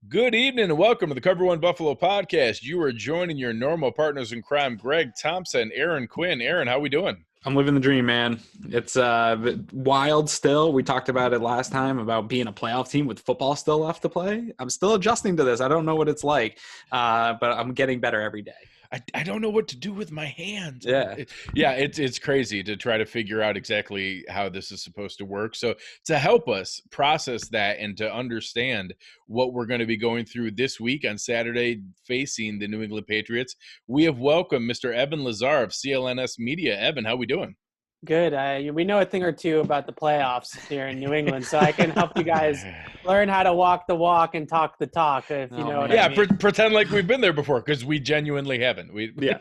Good evening and welcome to the Cover One Buffalo podcast. You are joining your normal partners in crime, Greg Thompson, Aaron Quinn. Aaron, how we doing? I'm living the dream, man. It's wild still. We talked about it last time about being a playoff team with football still left to play. I'm still adjusting to this. I don't know what it's like, but I'm getting better every day. I don't know what to do with my hands. Yeah. It's crazy to try to figure out exactly how this is supposed to work. So to help us process that and to understand what we're going to be going through this week on Saturday facing the New England Patriots, we have welcomed Mr. Evan Lazar of CLNS Media. Evan, how we doing? Good. We know a thing or two about the playoffs here in New England, so I can help you guys learn how to walk the walk and talk the talk, if you know what I mean. Pretend like we've been there before, because we genuinely haven't. Yeah.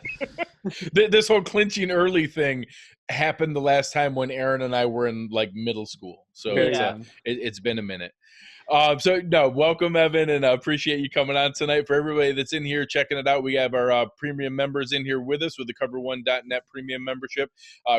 This whole clinching early thing happened the last time when Aaron and I were in like middle school. So it's been a minute. Welcome, Evan, and I appreciate you coming on tonight. For everybody that's in here checking it out, we have our premium members in here with us with the cover1.net premium membership.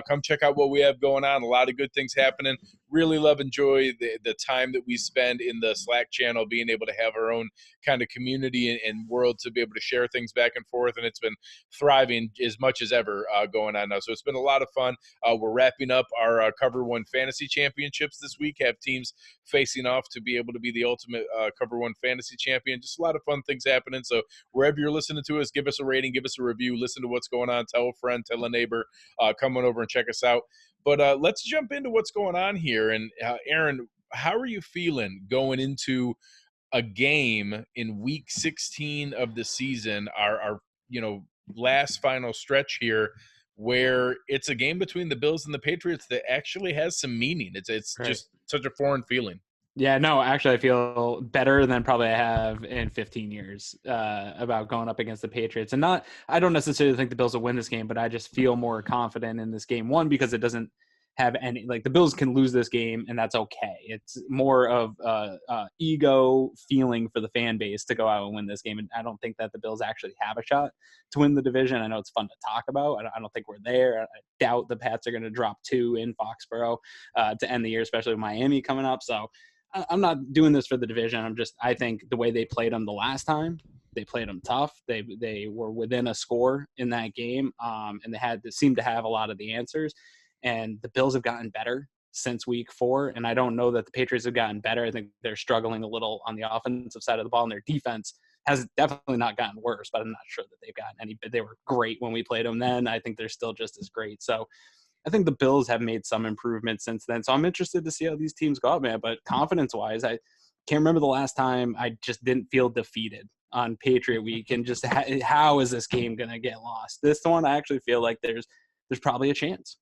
Come check out what we have going on. A lot of good things happening. Really enjoy the time that we spend in the Slack channel, being able to have our own kind of community and world to be able to share things back and forth. And it's been thriving as much as ever going on now. So it's been a lot of fun. We're wrapping up our Cover One Fantasy Championships this week. Have teams facing off to be able to be the ultimate Cover One Fantasy champion. Just a lot of fun things happening. So wherever you're listening to us, give us a rating, give us a review, listen to what's going on, tell a friend, tell a neighbor, come on over and check us out. But let's jump into what's going on here. And Aaron, how are you feeling going into a game in week 16 of the season, our last final stretch here, where it's a game between the Bills and the Patriots that actually has some meaning? It's right. Just such a foreign feeling. Yeah, no, actually, I feel better than probably I have in 15 years about going up against the Patriots. And I don't necessarily think the Bills will win this game, but I just feel more confident in this game. One, because it doesn't have any, like, the Bills can lose this game and that's okay. It's more of ego feeling for the fan base to go out and win this game. And I don't think that the Bills actually have a shot to win the division. I know it's fun to talk about. I don't think we're there. I doubt the Pats are going to drop 2 in Foxborough to end the year, especially with Miami coming up. So I'm not doing this for the division. I think the way they played them the last time, they played them tough. They were within a score in that game, and they seemed to have a lot of the answers. And the Bills have gotten better since week 4, and I don't know that the Patriots have gotten better. I think they're struggling a little on the offensive side of the ball, and their defense has definitely not gotten worse, but I'm not sure that they've gotten any. They were great when we played them then. I think they're still just as great. So I think the Bills have made some improvements since then. So I'm interested to see how these teams go out, man. But confidence-wise, I can't remember the last time I just didn't feel defeated on Patriot Week. And just how is this game going to get lost? This one, I actually feel like there's probably a chance.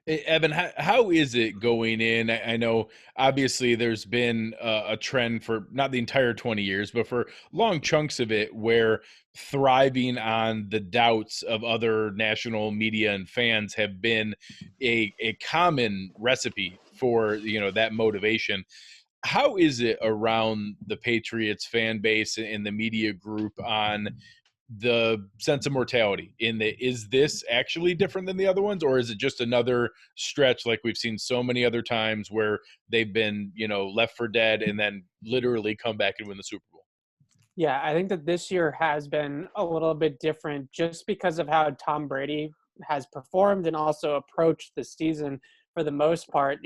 Evan, how is it going in? I know obviously there's been a trend for not the entire 20 years, but for long chunks of it where thriving on the doubts of other national media and fans have been a common recipe for, that motivation. How is it around the Patriots fan base and the media group on the sense of mortality? Is this actually different than the other ones, or is it just another stretch like we've seen so many other times where they've been, left for dead and then literally come back and win the Super Bowl? Yeah, I think that this year has been a little bit different just because of how Tom Brady has performed and also approached the season for the most part.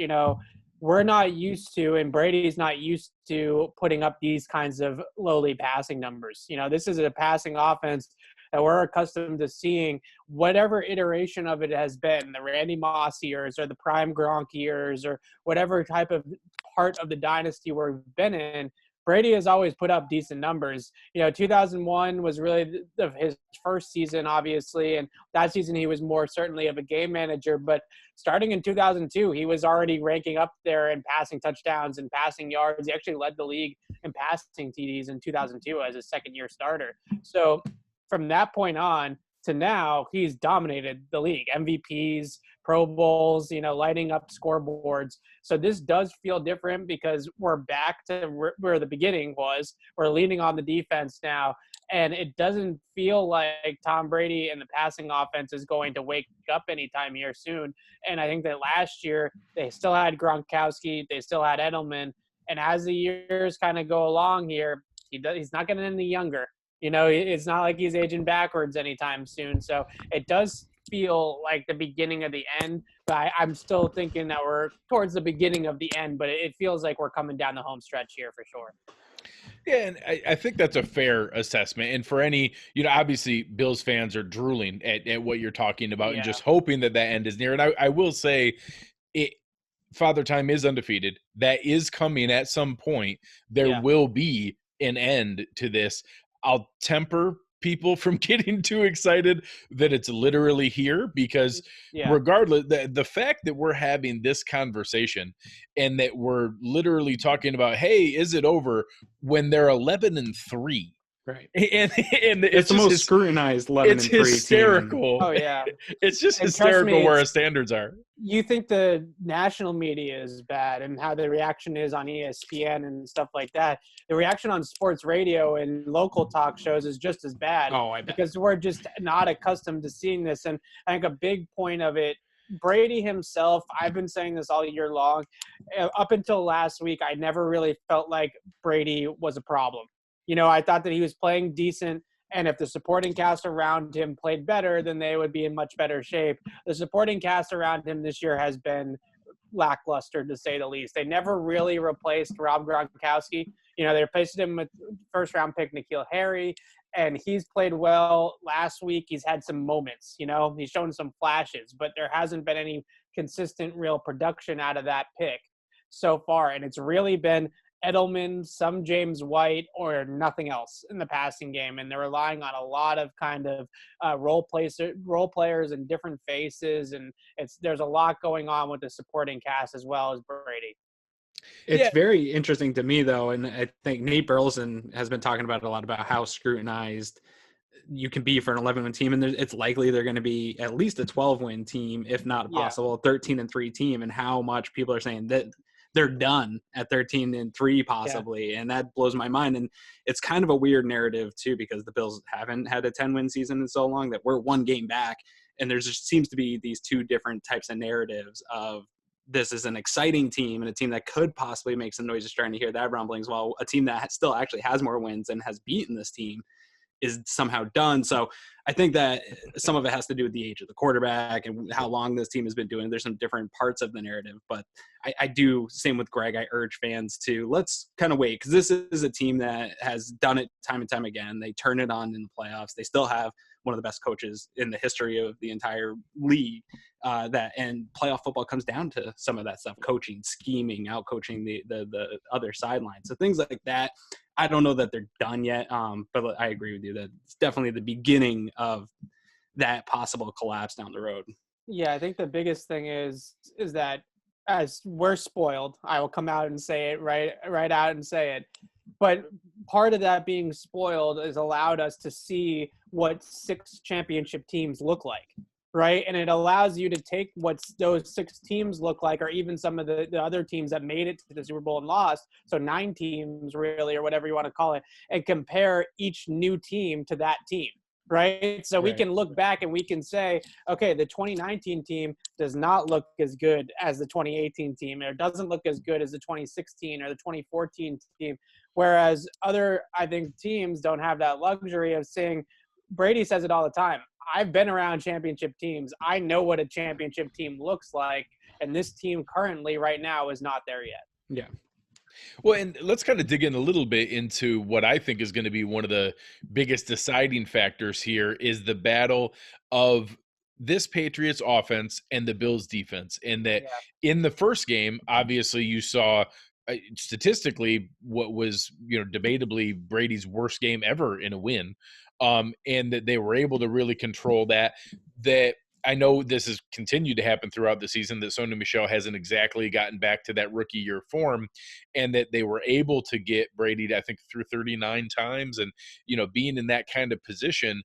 We're not used to, and Brady's not used to putting up these kinds of lowly passing numbers. This is a passing offense that we're accustomed to seeing, whatever iteration of it has been, the Randy Moss years or the prime Gronk years or whatever type of part of the dynasty we've been in. Brady has always put up decent numbers. 2001 was really his first season, obviously, and that season he was more certainly of a game manager. But starting in 2002, he was already ranking up there in passing touchdowns and passing yards. He actually led the league in passing TDs in 2002 as a second-year starter. So from that point on to now, he's dominated the league. MVPs, Pro Bowls, lighting up scoreboards. So this does feel different because we're back to where the beginning was. We're leaning on the defense now, and it doesn't feel like Tom Brady and the passing offense is going to wake up anytime here soon. And I think that last year they still had Gronkowski, they still had Edelman, and as the years kind of go along here, He's not getting any younger. It's not like he's aging backwards anytime soon. So it does feel like the beginning of the end, but I'm still thinking that we're towards the beginning of the end, but it feels like we're coming down the home stretch here for sure. Yeah, and I think that's a fair assessment. And for any, obviously Bills fans are drooling at what you're talking about and just hoping that end is near. And I will say Father Time is undefeated. That is coming at some point. There will be an end to this. I'll temper people from getting too excited that it's literally here, because regardless, the fact that we're having this conversation and that we're literally talking about, hey, is it over, when they're 11-3, right? And it's the most scrutinized 11-3 it's hysterical. Team. Oh yeah, it's just hysterical where our standards are. You think the national media is bad and how the reaction is on ESPN and stuff like that. The reaction on sports radio and local talk shows is just as bad. Oh, I bet. Because we're just not accustomed to seeing this. And I think a big point of it, Brady himself, I've been saying this all year long. Up until last week, I never really felt like Brady was a problem. I thought that he was playing decent. And if the supporting cast around him played better, then they would be in much better shape. The supporting cast around him this year has been lackluster, to say the least. They never really replaced Rob Gronkowski. They replaced him with first-round pick N'Keal Harry, and he's played well. Last week, he's had some moments. He's shown some flashes, but there hasn't been any consistent real production out of that pick so far. And it's really been Edelman, some James White, or nothing else in the passing game. And they're relying on a lot of kind of role players and different faces. And there's a lot going on with the supporting cast as well as Brady. It's very interesting to me, though, and I think Nate Burleson has been talking about it a lot, about how scrutinized you can be for an 11-win team, and it's likely they're going to be at least a 12-win team, if not a possible 13-3 team, and how much people are saying that they're done at 13-3 possibly. And that blows my mind. And it's kind of a weird narrative too, because the Bills haven't had a 10-win season in so long that we're one game back. And there just seems to be these two different types of narratives of this is an exciting team and a team that could possibly make some noise. Just starting to hear that rumblings, while a team that still actually has more wins and has beaten this team is somehow done. So I think that some of it has to do with the age of the quarterback and how long this team has been doing. There's some different parts of the narrative, but I do, same with Greg, I urge fans to let's kind of wait, because this is a team that has done it time and time again. They turn it on in the playoffs. They still have one of the best coaches in the history of the entire league. And playoff football comes down to some of that stuff: coaching, scheming, out coaching the other sideline. So things like that. I don't know that they're done yet, but I agree with you that it's definitely the beginning of that possible collapse down the road. Yeah, I think the biggest thing is that as we're spoiled, I will come out and say it right out and say it. But part of that being spoiled has allowed us to see what 6 championship teams look like, right? And it allows you to take what those 6 teams look like, or even some of the other teams that made it to the Super Bowl and lost, so 9 teams really, or whatever you want to call it, and compare each new team to that team, right? So we can look back and we can say, okay, the 2019 team does not look as good as the 2018 team, or doesn't look as good as the 2016 or the 2014 team. Whereas other, I think, teams don't have that luxury of saying, Brady says it all the time, I've been around championship teams. I know what a championship team looks like. And this team currently right now is not there yet. Yeah. Well, and let's kind of dig in a little bit into what I think is going to be one of the biggest deciding factors here is the battle of this Patriots offense and the Bills defense. And that in the first game, obviously you saw statistically what was, debatably Brady's worst game ever in a win. And that they were able to really control that I know this has continued to happen throughout the season, that Sony Michel hasn't exactly gotten back to that rookie year form, and that they were able to get Brady, I think, through 39 times. And, being in that kind of position,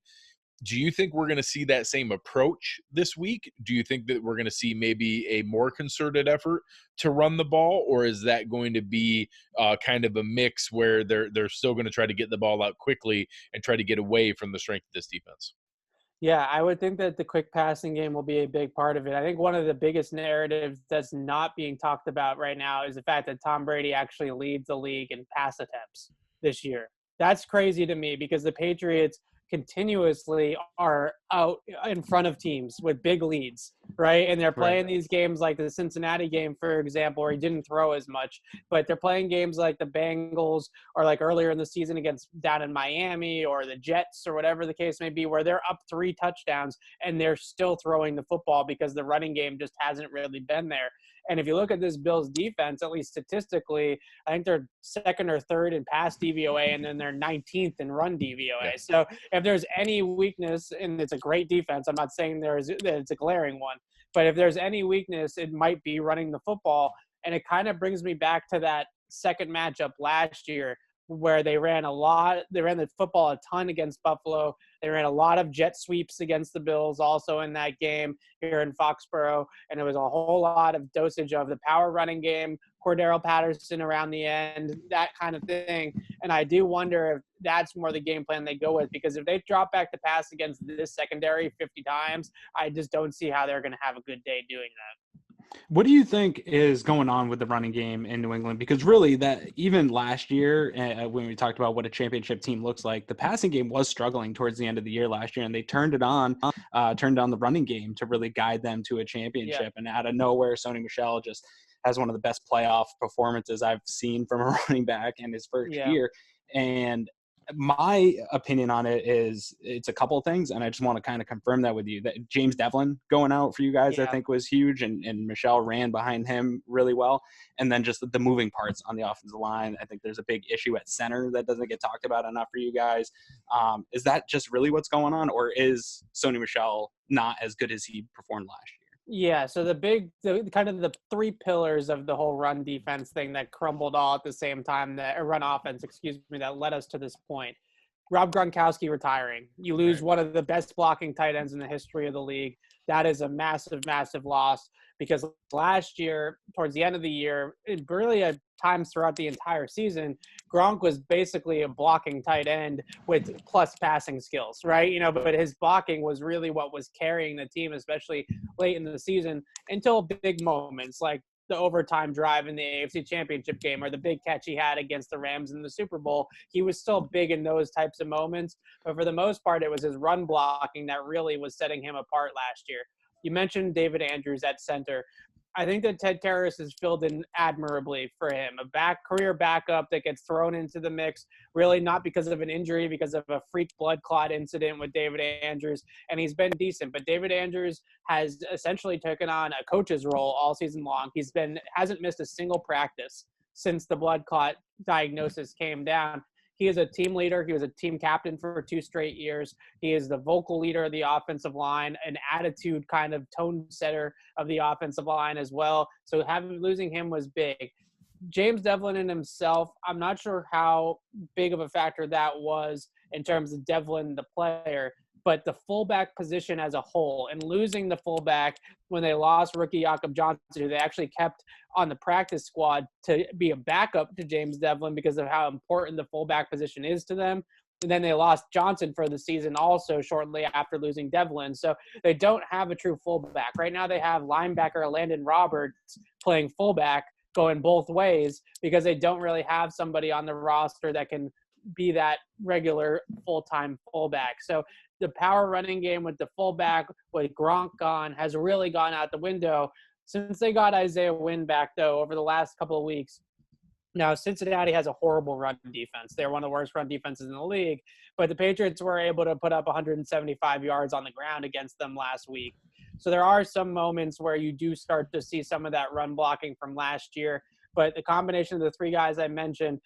do you think we're going to see that same approach this week? Do you think that we're going to see maybe a more concerted effort to run the ball, or is that going to be kind of a mix where they're still going to try to get the ball out quickly and try to get away from the strength of this defense? Yeah, I would think that the quick passing game will be a big part of it. I think one of the biggest narratives that's not being talked about right now is the fact that Tom Brady actually leads the league in pass attempts this year. That's crazy to me because the Patriots continuously are out in front of teams with big leads, right? And they're playing these games like the Cincinnati game, for example, where he didn't throw as much, but they're playing games like the Bengals or like earlier in the season against down in Miami or the Jets or whatever the case may be, where they're up 3 touchdowns and they're still throwing the football because the running game just hasn't really been there. And if you look at this Bills defense, at least statistically, I think they're second or third in pass DVOA, and then they're 19th in run DVOA. Yeah. So if there's any weakness, and it's a great defense, I'm not saying it's a glaring one, but if there's any weakness, it might be running the football. And it kind of brings me back to that second matchup last year where they ran the football a ton against Buffalo. They ran a lot of jet sweeps against the Bills also in that game here in Foxborough. And it was a whole lot of dosage of the power running game, Cordero Patterson around the end, that kind of thing. And I do wonder if that's more the game plan they go with, because if they drop back to pass against this secondary 50 times, I just don't see how they're going to have a good day doing that. What do you think is going on with the running game in New England? Because really, that even last year, when we talked about what a championship team looks like, the passing game was struggling towards the end of the year last year, and they turned on the running game to really guide them to a championship. Yeah. And out of nowhere, Sony Michel just has one of the best playoff performances I've seen from a running back in his first year. And my opinion on it is it's a couple of things, and I just want to kind of confirm that with you. That James Devlin going out for you guys, I think, was huge, and Michelle ran behind him really well. And then just the moving parts on the offensive line. I think there's a big issue at center that doesn't get talked about enough for you guys. Is that just really what's going on, or is Sony Michel not as good as he performed last year? Yeah, so the kind of the 3 pillars of the whole run defense thing that crumbled all at the same time, run offense, that led us to this point. Rob Gronkowski retiring. You lose one of the best blocking tight ends in the history of the league. That is a massive, massive loss, because last year, towards the end of the year, really at times throughout the entire season, Gronk was basically a blocking tight end with plus passing skills, right? But his blocking was really what was carrying the team, especially late in the season, until big moments like the overtime drive in the AFC Championship game or the big catch he had against the Rams in the Super Bowl. He was still big in those types of moments, but for the most part, it was his run blocking that really was setting him apart last year. You mentioned David Andrews at center. I think that Ted Karras has filled in admirably for him. A career backup that gets thrown into the mix, really not because of an injury, because of a freak blood clot incident with David Andrews, and he's been decent. But David Andrews has essentially taken on a coach's role all season long. Hasn't missed a single practice since the blood clot diagnosis came down. He is a team leader. He was a team captain for 2 straight years. He is the vocal leader of the offensive line, an attitude kind of tone setter of the offensive line as well. So losing him was big. James Devlin in himself, I'm not sure how big of a factor that was in terms of Devlin, the player, but the fullback position as a whole, and losing the fullback when they lost rookie Jakob Johnson, who they actually kept on the practice squad to be a backup to James Devlin because of how important the fullback position is to them. And then they lost Johnson for the season also shortly after losing Devlin. So they don't have a true fullback. Right now they have linebacker Landon Roberts playing fullback, going both ways, because they don't really have somebody on the roster that can be that regular full-time fullback. So the power running game with the fullback, with Gronk gone, has really gone out the window. Since they got Isaiah Wynn back, though, over the last couple of weeks, now Cincinnati has a horrible run defense. They're one of the worst run defenses in the league, but the Patriots were able to put up 175 yards on the ground against them last week. So there are some moments where you do start to see some of that run blocking from last year, but the combination of the 3 guys I mentioned,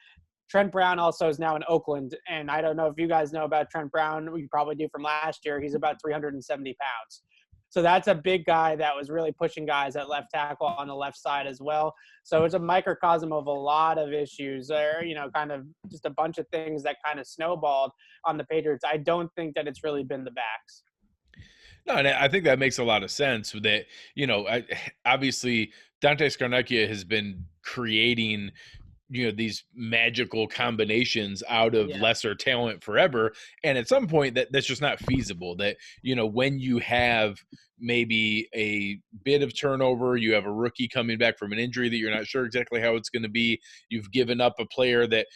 Trent Brown also is now in Oakland, and I don't know if you guys know about Trent Brown. We probably do from last year. He's about 370 pounds. So that's a big guy that was really pushing guys at left tackle on the left side as well. So it's a microcosm of a lot of issues there, kind of just a bunch of things that kind of snowballed on the Patriots. I don't think that it's really been the backs. No, and I think that makes a lot of sense that, obviously Dante Scarnecchia has been creating these magical combinations out of lesser talent forever. And at some point that's just not feasible. That, when you have maybe a bit of turnover, you have a rookie coming back from an injury that you're not sure exactly how it's going to be. You've given up a player that,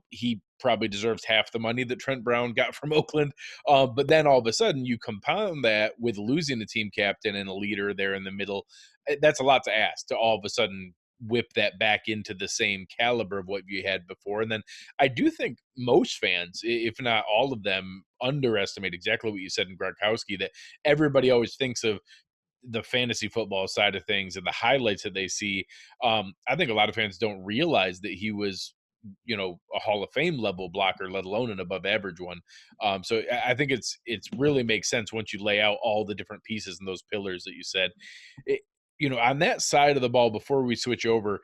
he probably deserves half the money that Trent Brown got from Oakland. But then all of a sudden you compound that with losing a team captain and a leader there in the middle. That's a lot to ask to all of a sudden whip that back into the same caliber of what you had before. And then I do think most fans, if not all of them, underestimate exactly what you said in Gronkowski, that everybody always thinks of the fantasy football side of things and the highlights that they see. I think a lot of fans don't realize that he was, a Hall of Fame level blocker, let alone an above average one. So I think it's really makes sense once you lay out all the different pieces and those pillars that you said. On that side of the ball, before we switch over,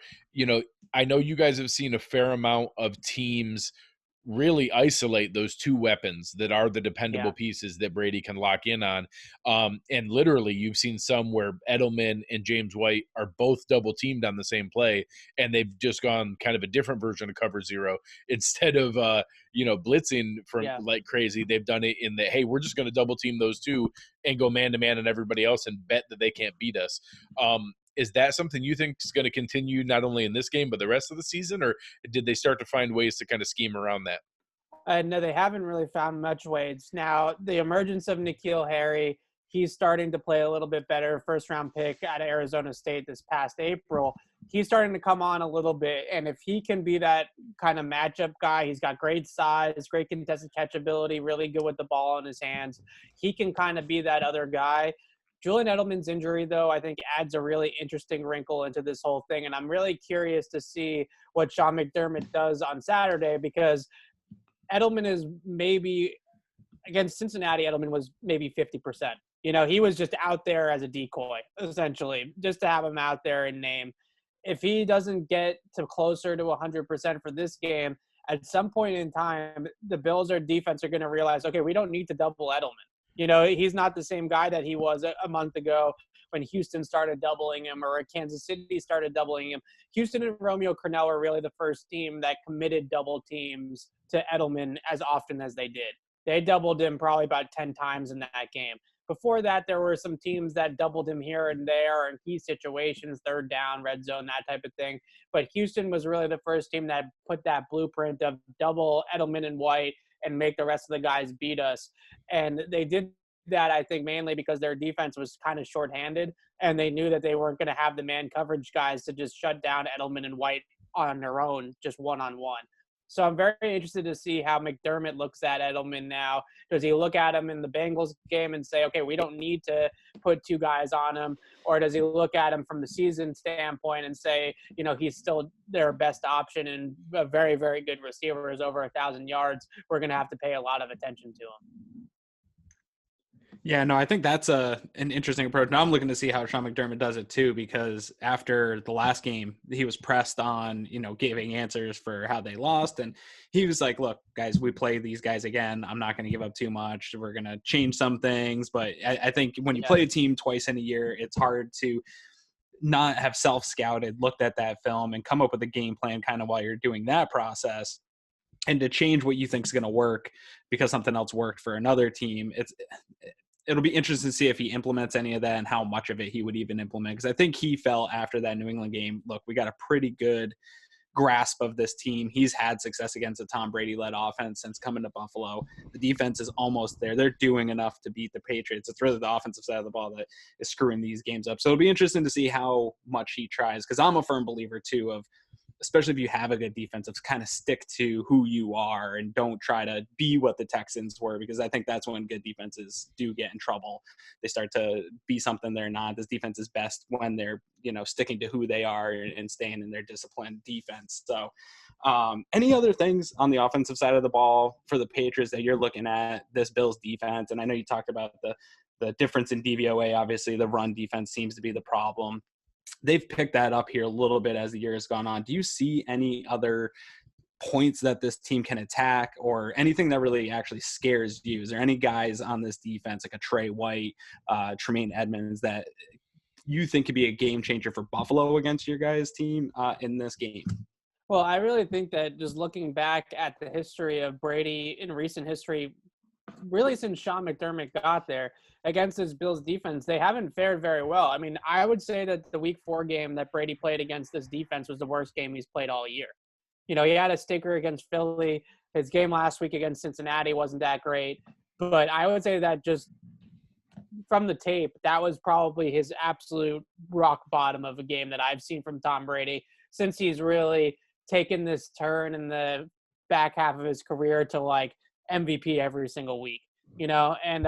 I know you guys have seen a fair amount of teams really isolate those two weapons that are the dependable pieces that Brady can lock in on. And literally you've seen some where Edelman and James White are both double teamed on the same play, and they've just gone kind of a different version of cover zero. Instead of, blitzing from like crazy, they've done it in the, hey, we're just going to double team those two and go man to man on everybody else and bet that they can't beat us. Is that something you think is going to continue not only in this game, but the rest of the season? Or did they start to find ways to kind of scheme around that? No, they haven't really found much ways. Now, the emergence of N'Keal Harry, he's starting to play a little bit better. First-round pick out of Arizona State this past April. He's starting to come on a little bit. And if he can be that kind of matchup guy, he's got great size, great contested catch ability, really good with the ball in his hands. He can kind of be that other guy. Julian Edelman's injury, though, I think adds a really interesting wrinkle into this whole thing. And I'm really curious to see what Sean McDermott does on Saturday, because Edelman is maybe – against Cincinnati, Edelman was maybe 50%. He was just out there as a decoy, essentially, just to have him out there in name. If he doesn't get to closer to 100% for this game, at some point in time, the Bills' defense are going to realize, okay, we don't need to double Edelman. He's not the same guy that he was a month ago when Houston started doubling him or Kansas City started doubling him. Houston and Romeo Crennel are really the first team that committed double teams to Edelman as often as they did. They doubled him probably about 10 times in that game. Before that, there were some teams that doubled him here and there in key situations, third down, red zone, that type of thing. But Houston was really the first team that put that blueprint of double Edelman and White and make the rest of the guys beat us. And they did that, I think, mainly because their defense was kind of shorthanded, and they knew that they weren't going to have the man coverage guys to just shut down Edelman and White on their own, just one-on-one. So I'm very interested to see how McDermott looks at Edelman now. Does he look at him in the Bengals game and say, okay, we don't need to put two guys on him? Or does he look at him from the season standpoint and say, he's still their best option and a very, very good receiver, is over 1,000 yards. We're going to have to pay a lot of attention to him. Yeah, no, I think that's an interesting approach. Now I'm looking to see how Sean McDermott does it too, because after the last game, he was pressed on, giving answers for how they lost. And he was like, look, guys, we play these guys again. I'm not going to give up too much. We're going to change some things. But I think when you play a team twice in a year, it's hard to not have self-scouted, looked at that film, and come up with a game plan kind of while you're doing that process. And to change what you think is going to work because something else worked for another team, it'll be interesting to see if he implements any of that and how much of it he would even implement. Because I think he felt after that New England game, look, we got a pretty good grasp of this team. He's had success against a Tom Brady-led offense since coming to Buffalo. The defense is almost there. They're doing enough to beat the Patriots. It's really the offensive side of the ball that is screwing these games up. So it'll be interesting to see how much he tries, because I'm a firm believer, too, of especially if you have a good defense, of kind of stick to who you are and don't try to be what the Texans were, because I think that's when good defenses do get in trouble. They start to be something they're not. This defense is best when they're, sticking to who they are and staying in their disciplined defense. So any other things on the offensive side of the ball for the Patriots that you're looking at this Bills defense? And I know you talked about the difference in DVOA. Obviously, the run defense seems to be the problem. They've picked that up here a little bit as the year has gone on. Do you see any other points that this team can attack, or anything that really actually scares you? Is there any guys on this defense, like a Trey White, Tremaine Edmonds, that you think could be a game changer for Buffalo against your guys' team in this game? Well, I really think that just looking back at the history of Brady in recent history, really since Sean McDermott got there, against this Bills defense, they haven't fared very well. I mean, I would say that the Week 4 game that Brady played against this defense was the worst game he's played all year. He had a stinker against Philly. His game last week against Cincinnati wasn't that great. But I would say that just from the tape, that was probably his absolute rock bottom of a game that I've seen from Tom Brady since he's really taken this turn in the back half of his career to like MVP every single week, you know? And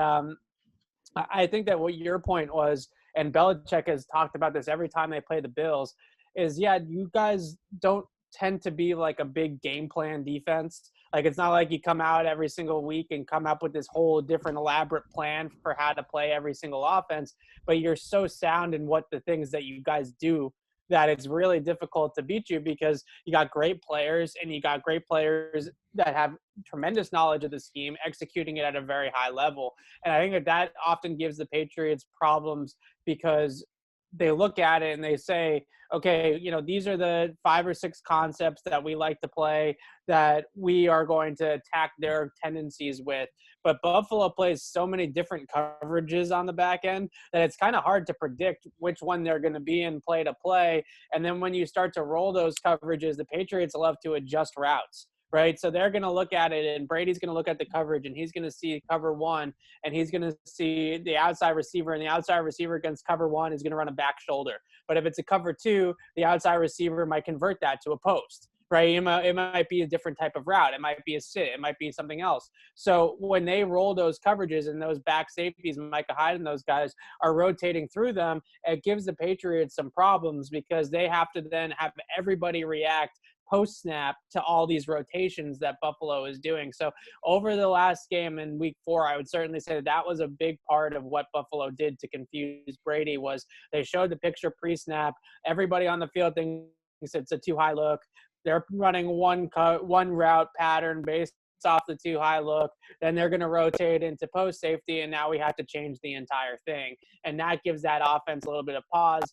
I think that what your point was, and Belichick has talked about this every time they play the Bills, is you guys don't tend to be like a big game plan defense. Like, it's not like you come out every single week and come up with this whole different elaborate plan for how to play every single offense, but you're so sound in what the things that you guys do that it's really difficult to beat you because you got great players and you got great players that have tremendous knowledge of the scheme, executing it at a very high level. And I think that often gives the Patriots problems because they look at it and they say, okay, these are the 5 or 6 concepts that we like to play that we are going to attack their tendencies with. But Buffalo plays so many different coverages on the back end that it's kind of hard to predict which one they're going to be in play to play. And then when you start to roll those coverages, the Patriots love to adjust routes. Right. So they're going to look at it and Brady's going to look at the coverage and he's going to see cover 1 and he's going to see the outside receiver, and the outside receiver against cover 1 is going to run a back shoulder. But if it's a cover 2, the outside receiver might convert that to a post. Right. It might be a different type of route. It might be a sit. It might be something else. So when they roll those coverages and those back safeties, Micah Hyde and those guys are rotating through them, it gives the Patriots some problems because they have to then have everybody react post snap to all these rotations that Buffalo is doing. So over the last game in week 4, I would certainly say that was a big part of what Buffalo did to confuse Brady. Was they showed the picture pre-snap. Everybody on the field thinks it's a too high look. They're running one route pattern based off the too high look. Then they're going to rotate into post safety, and now we have to change the entire thing. And that gives that offense a little bit of pause.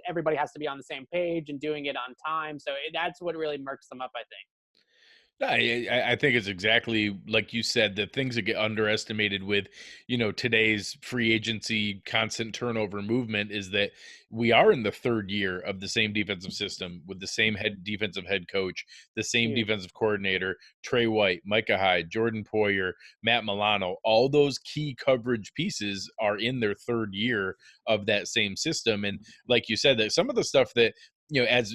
Everybody has to be on the same page and doing it on time. So that's what really murks them up, I think. I think it's exactly like you said, the things that get underestimated with, today's free agency constant turnover movement is that we are in the 3rd year of the same defensive system with the same defensive head coach, the same defensive coordinator, Trey White, Micah Hyde, Jordan Poyer, Matt Milano. All those key coverage pieces are in their 3rd year of that same system. And like you said, that some of the stuff that, as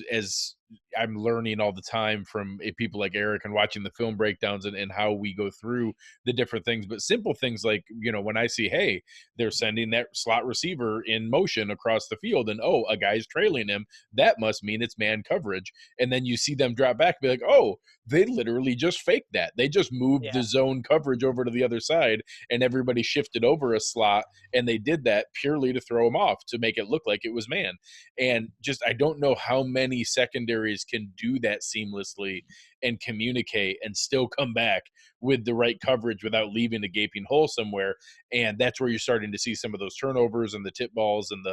I'm learning all the time from people like Eric and watching the film breakdowns and how we go through the different things, but simple things like, when I see, hey, they're sending that slot receiver in motion across the field and, a guy's trailing him, that must mean it's man coverage. And then you see them drop back and be like, oh, they literally just faked that. They just moved the zone coverage over to the other side and everybody shifted over a slot. And they did that purely to throw him off, to make it look like it was man. And just, I don't know how many secondaries can do that seamlessly and communicate and still come back with the right coverage without leaving a gaping hole somewhere. And that's where you're starting to see some of those turnovers and the tip balls and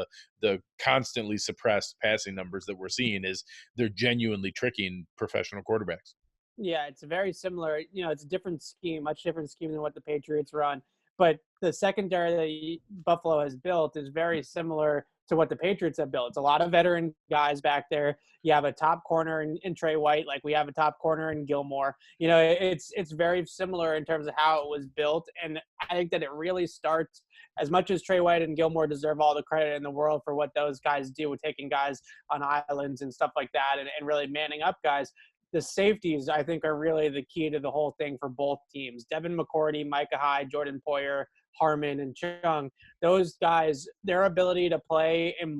the constantly suppressed passing numbers that we're seeing. Is they're genuinely tricking professional quarterbacks. Yeah, it's very similar. It's a different scheme, much different scheme than what the Patriots run. But the secondary that Buffalo has built is very similar to what the Patriots have built. It's a lot of veteran guys back there. You have a top corner in Trey White, like we have a top corner in Gilmore. It's very similar in terms of how it was built. And I think that it really starts, as much as Trey White and Gilmore deserve all the credit in the world for what those guys do with taking guys on islands and stuff like that and really manning up guys. The safeties, I think, are really the key to the whole thing for both teams. Devin McCourty, Micah Hyde, Jordan Poyer, Harmon, and Chung, those guys, their ability to play in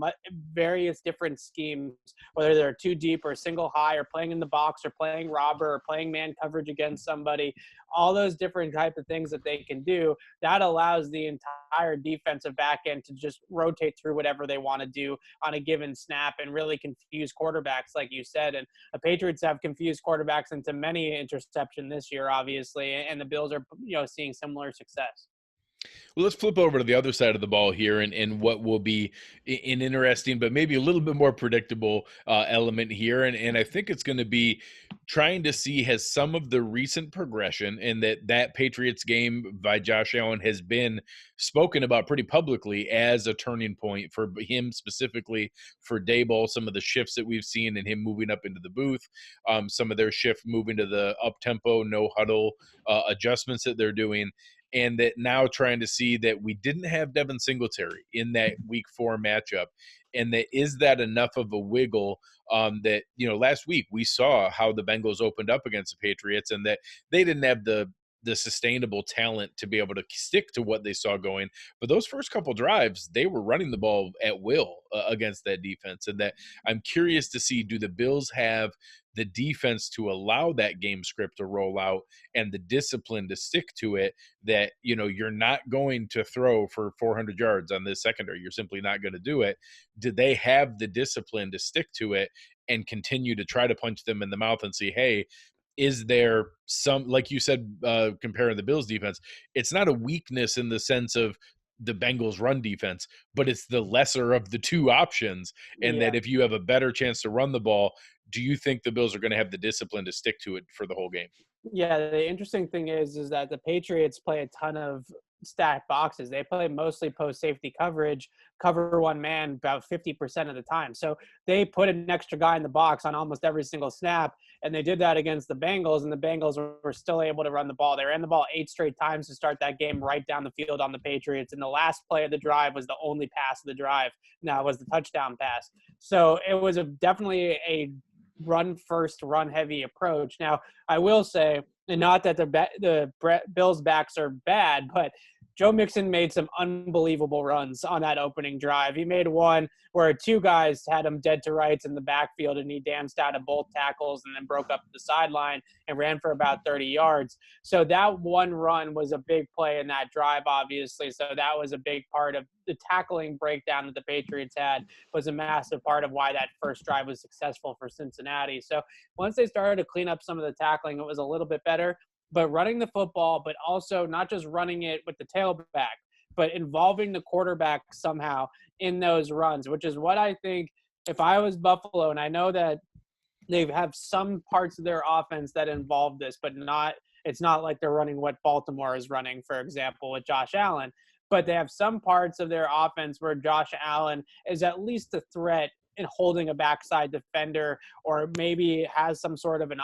various different schemes, whether they're too deep or single high or playing in the box or playing robber or playing man coverage against somebody, all those different type of things that they can do, that allows the entire defensive back end to just rotate through whatever they want to do on a given snap and really confuse quarterbacks, like you said. And the Patriots have confused quarterbacks into many interception this year, obviously, and the Bills are, seeing similar success. Well, let's flip over to the other side of the ball here, and what will be an interesting, but maybe a little bit more predictable element here. And I think it's going to be trying to see, has some of the recent progression, and that Patriots game by Josh Allen has been spoken about pretty publicly as a turning point for him, specifically for Daboll. Some of the shifts that we've seen in him moving up into the booth, some of their shift moving to the up tempo, no huddle adjustments that they're doing. And that now trying to see that we didn't have Devin Singletary in that week 4 matchup. And that is that enough of a wiggle that, last week we saw how the Bengals opened up against the Patriots, and that they didn't have the sustainable talent to be able to stick to what they saw going. But those first couple drives, they were running the ball at will against that defense. And that I'm curious to see, do the Bills have the defense to allow that game script to roll out and the discipline to stick to it, that, you're not going to throw for 400 yards on this secondary. You're simply not going to do it. Do they have the discipline to stick to it and continue to try to punch them in the mouth and say, hey, is there some, like you said, comparing the Bills defense, it's not a weakness in the sense of the Bengals run defense, but it's the lesser of the two options. And that if you have a better chance to run the ball, do you think the Bills are going to have the discipline to stick to it for the whole game? Yeah, the interesting thing is that the Patriots play a ton of stacked boxes. They play mostly post safety coverage, cover one man about 50% of the time. So they put an extra guy in the box on almost every single snap, and they did that against the Bengals, and the Bengals were still able to run the ball. They ran the ball 8 straight times to start that game right down the field on the Patriots, and the last play of the drive was the only pass of the drive. Now it was the touchdown pass. So it was definitely a run first, run heavy approach. Now, I will say, and not that the Bills' backs are bad, but Joe Mixon made some unbelievable runs on that opening drive. He made one where 2 guys had him dead to rights in the backfield, and he danced out of both tackles and then broke up the sideline and ran for about 30 yards. So that one run was a big play in that drive, obviously. So that was a big part of the tackling breakdown that the Patriots had, was a massive part of why that first drive was successful for Cincinnati. So once they started to clean up some of the tackling, it was a little bit better. But running the football, but also not just running it with the tailback, but involving the quarterback somehow in those runs, which is what I think if I was Buffalo, and I know that they have some parts of their offense that involve this, but it's not like they're running what Baltimore is running, for example, with Josh Allen. But they have some parts of their offense where Josh Allen is at least a threat in holding a backside defender, or maybe has some sort of an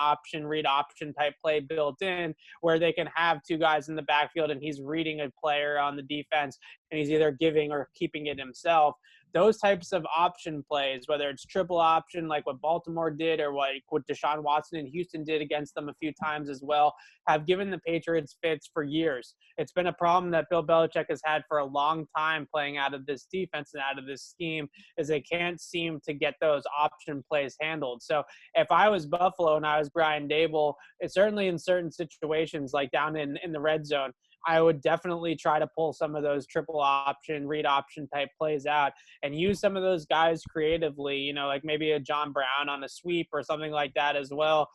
read option type play built in where they can have 2 guys in the backfield and he's reading a player on the defense and he's either giving or keeping it himself. Those types of option plays, whether it's triple option like what Baltimore did or what Deshaun Watson and Houston did against them a few times as well, have given the Patriots fits for years. It's been a problem that Bill Belichick has had for a long time playing out of this defense and out of this scheme, is they can't seem to get those option plays handled. So if I was Buffalo and I was Brian Daboll, it's certainly in certain situations like down in the red zone, I would definitely try to pull some of those triple option, read option type plays out and use some of those guys creatively, like maybe a John Brown on a sweep or something like that as well.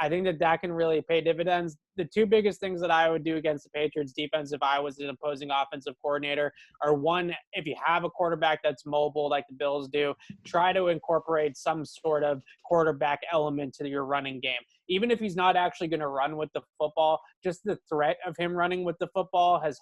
I think that can really pay dividends. The 2 biggest things that I would do against the Patriots defense if I was an opposing offensive coordinator are, one, if you have a quarterback that's mobile like the Bills do, try to incorporate some sort of quarterback element to your running game. Even if he's not actually going to run with the football, just the threat of him running with the football has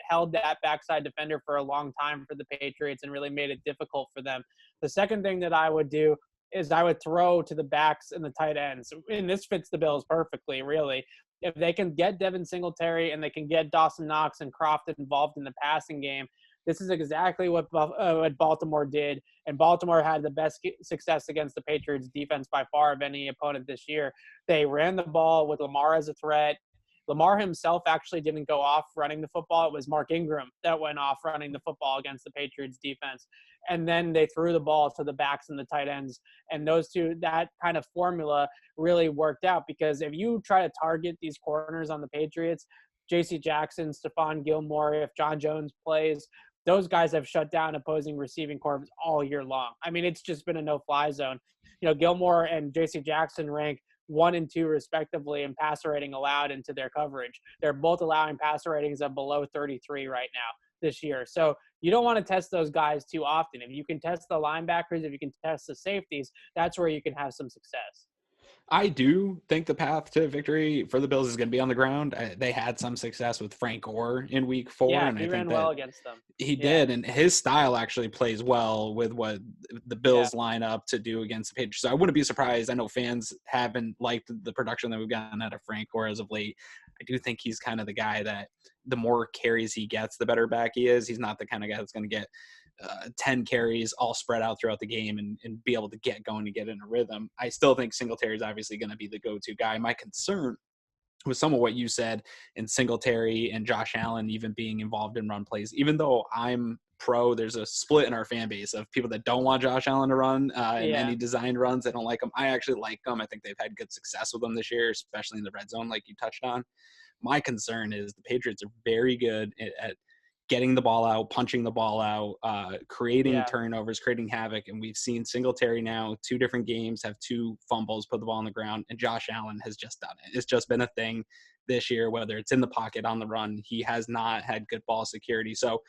held that backside defender for a long time for the Patriots and really made it difficult for them. The second thing that I would do is I would throw to the backs and the tight ends. And this fits the Bills perfectly, really. If they can get Devin Singletary and they can get Dawson Knox and Croft involved in the passing game, this is exactly what Baltimore did. And Baltimore had the best success against the Patriots defense by far of any opponent this year. They ran the ball with Lamar as a threat. Lamar himself actually didn't go off running the football. It was Mark Ingram that went off running the football against the Patriots defense. And then they threw the ball to the backs and the tight ends. And that kind of formula really worked out, because if you try to target these corners on the Patriots, J.C. Jackson, Stephon Gilmore, if John Jones plays, those guys have shut down opposing receiving corps all year long. I mean, it's just been a no-fly zone. Gilmore and J.C. Jackson rank 1 and 2 respectively in passer rating allowed into their coverage. They're both allowing passer ratings of below 33 right now this year. So you don't want to test those guys too often. If you can test the linebackers, if you can test the safeties, that's where you can have some success. I do think the path to victory for the Bills is going to be on the ground. They had some success with Frank Gore in week 4. Yeah, and he I think ran well against them. He did, and his style actually plays well with what the Bills line up to do against the Patriots. So I wouldn't be surprised. I know fans haven't liked the production that we've gotten out of Frank Gore as of late. I do think he's kind of the guy that the more carries he gets, the better back he is. He's not the kind of guy that's going to get 10 carries all spread out throughout the game and be able to get going and get in a rhythm. I still think Singletary is obviously going to be the go-to guy. My concern with some of what you said in Singletary and Josh Allen even being involved in run plays, even though I'm pro, there's a split in our fan base of people that don't want Josh Allen to run in any designed runs. They don't like him. I actually like them. I think they've had good success with them this year, especially in the red zone, like you touched on. My concern is the Patriots are very good at getting the ball out, punching the ball out, creating turnovers, creating havoc. And we've seen Singletary now 2 different games have 2 fumbles, put the ball on the ground, and Josh Allen has just done it. It's just been a thing this year, whether it's in the pocket, on the run. He has not had good ball security. So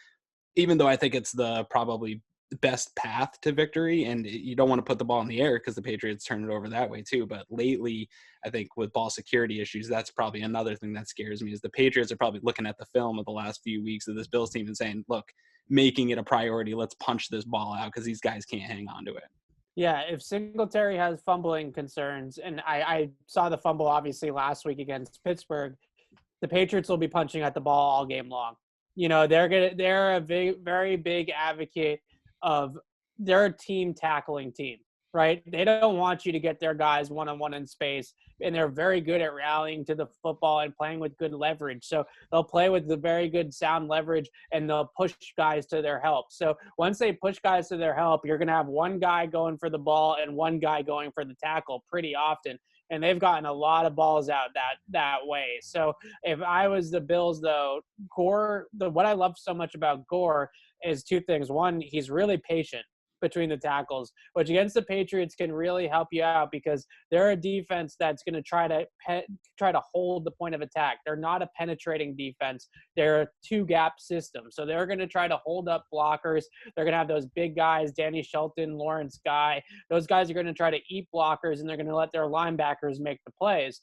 even though I think it's the probably best path to victory, and you don't want to put the ball in the air because the Patriots turn it over that way too. But lately, I think with ball security issues, that's probably another thing that scares me is the Patriots are probably looking at the film of the last few weeks of this Bills team and saying, look, making it a priority, let's punch this ball out because these guys can't hang on to it. Yeah, if Singletary has fumbling concerns, and I saw the fumble obviously last week against Pittsburgh, the Patriots will be punching at the ball all game long. You know, they're a very big advocate of their team tackling team, right? They don't want you to get their guys one-on-one in space, and they're very good at rallying to the football and playing with good leverage. So they'll play with the very good sound leverage, and they'll push guys to their help. So once they push guys to their help, you're going to have one guy going for the ball and one guy going for the tackle pretty often. And they've gotten a lot of balls out that way. So if I was the Bills, though, Gore, what I love so much about Gore is 2 things. One, he's really patient between the tackles, which against the Patriots can really help you out because they're a defense that's going to try to hold the point of attack. They're not a penetrating defense. They're a 2-gap system. So they're going to try to hold up blockers. They're going to have those big guys, Danny Shelton, Lawrence Guy. Those guys are going to try to eat blockers, and they're going to let their linebackers make the plays.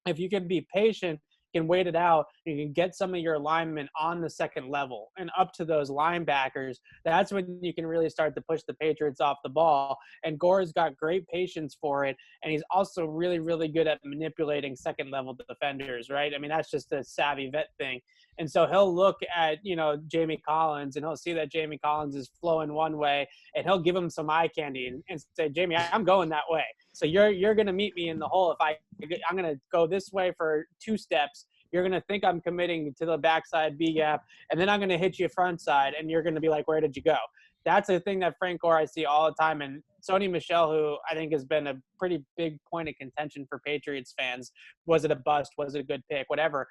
If you can be patient, can wait it out, you can get some of your linemen on the second level and up to those linebackers, that's when you can really start to push the Patriots off the ball. And Gore's got great patience for it, and he's also really, really good at manipulating second-level defenders, right? I mean, that's just a savvy vet thing. And so he'll look at, Jamie Collins, and he'll see that Jamie Collins is flowing one way, and he'll give him some eye candy and say, Jamie, I'm going that way. So you're going to meet me in the hole. I'm going to go this way for 2 steps. You're going to think I'm committing to the backside B gap, and then I'm going to hit you front side, and you're going to be like, where did you go? That's a thing that Frank Gore I see all the time. And Sony Michel, who I think has been a pretty big point of contention for Patriots fans, was it a bust? Was it a good pick? Whatever.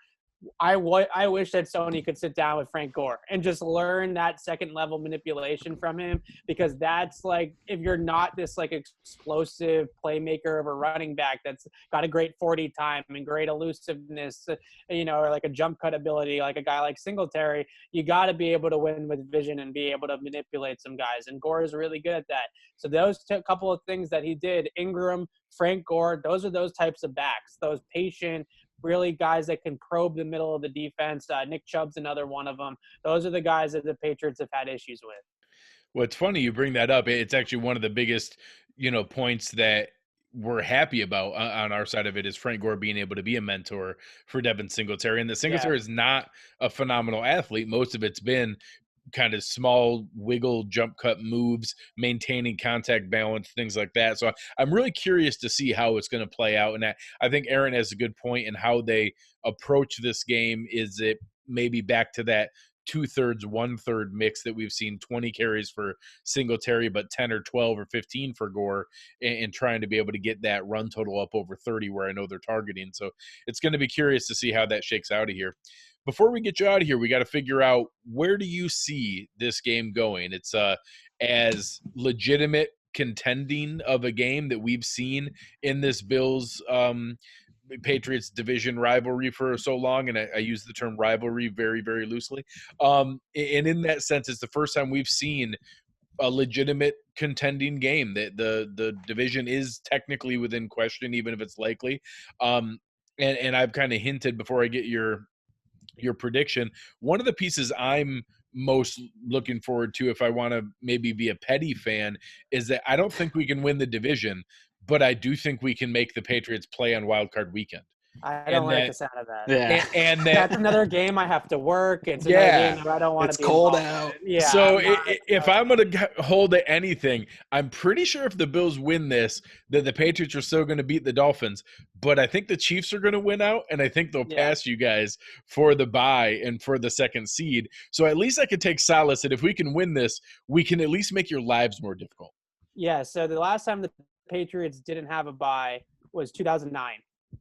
I wish that Sony could sit down with Frank Gore and just learn that second level manipulation from him, because that's like, if you're not this like explosive playmaker of a running back that's got a great 40 time and great elusiveness, or like a jump cut ability, like a guy like Singletary, you got to be able to win with vision and be able to manipulate some guys. And Gore is really good at that. So those couple of things that he did, Ingram, Frank Gore, those are those types of backs, those patient, really guys that can probe the middle of the defense. Nick Chubb's another one of them. Those are the guys that the Patriots have had issues with. Well, it's funny you bring that up. It's actually one of the biggest, points that we're happy about on our side of it is Frank Gore being able to be a mentor for Devin Singletary. And the Singletary is not a phenomenal athlete. Most of it's been kind of small wiggle jump cut moves, maintaining contact balance, things like that. So I'm really curious to see how it's going to play out. And I think Aaron has a good point in how they approach this game. Is it maybe back to that 2/3, 1/3 mix that we've seen, 20 carries for Singletary, but 10 or 12 or 15 for Gore, and trying to be able to get that run total up over 30 where I know they're targeting. So it's going to be curious to see how that shakes out of here. Before we get you out of here, we got to figure out, where do you see this game going? It's as legitimate contending of a game that we've seen in this Bills Patriots division rivalry for so long, and I use the term rivalry very, very loosely. And in that sense, it's the first time we've seen a legitimate contending game. That the division is technically within question, even if it's likely. And I've kind of hinted before I get your prediction. One of the pieces I'm most looking forward to, if I want to maybe be a petty fan, is that I don't think we can win the division, but I do think we can make the Patriots play on Wild Card Weekend. I don't like the sound of that. Yeah, and that's another game I have to work. It's another game that I don't want to be. It's cold out. Yeah. So if I'm going to hold to anything, I'm pretty sure if the Bills win this, that the Patriots are still going to beat the Dolphins. But I think the Chiefs are going to win out, and I think they'll pass you guys for the bye and for the second seed. So at least I could take solace that if we can win this, we can at least make your lives more difficult. Yeah. So the last time the Patriots didn't have a bye was 2009.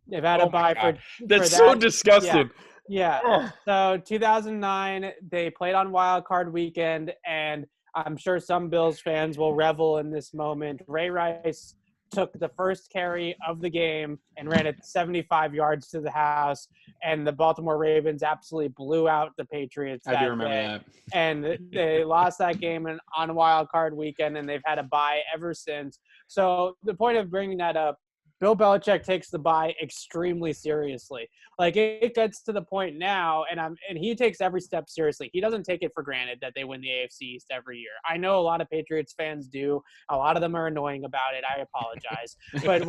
They've had a bye for that's for so disgusting. Yeah. So 2009, they played on Wild Card Weekend, and I'm sure some Bills fans will revel in this moment. Ray Rice took the first carry of the game and ran it 75 yards to the house, and the Baltimore Ravens absolutely blew out the Patriots. I do remember that. And they lost that game on Wild Card Weekend, and they've had a bye ever since. So the point of bringing that up, Bill Belichick takes the bye extremely seriously. Like, it gets to the point now, and he takes every step seriously. He doesn't take it for granted that they win the AFC East every year. I know a lot of Patriots fans do. A lot of them are annoying about it. I apologize. But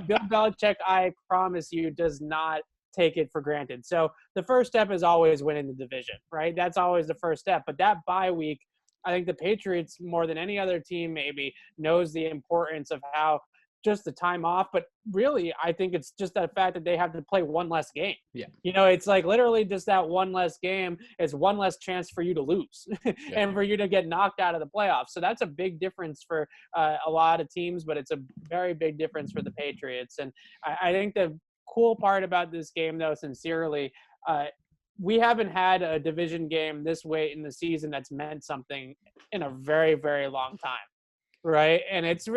Bill Belichick, I promise you, does not take it for granted. So the first step is always winning the division, right? That's always the first step. But that bye week, I think the Patriots, more than any other team maybe, knows the importance of how – just the time off, but really I think it's just that fact that they have to play one less game. Yeah. It's like literally just that one less game is one less chance for you to lose and for you to get knocked out of the playoffs. So that's a big difference for a lot of teams, but it's a very big difference for the Patriots. And I think the cool part about this game, though, sincerely, we haven't had a division game this late in the season that's meant something in a very, very long time. Right. And it's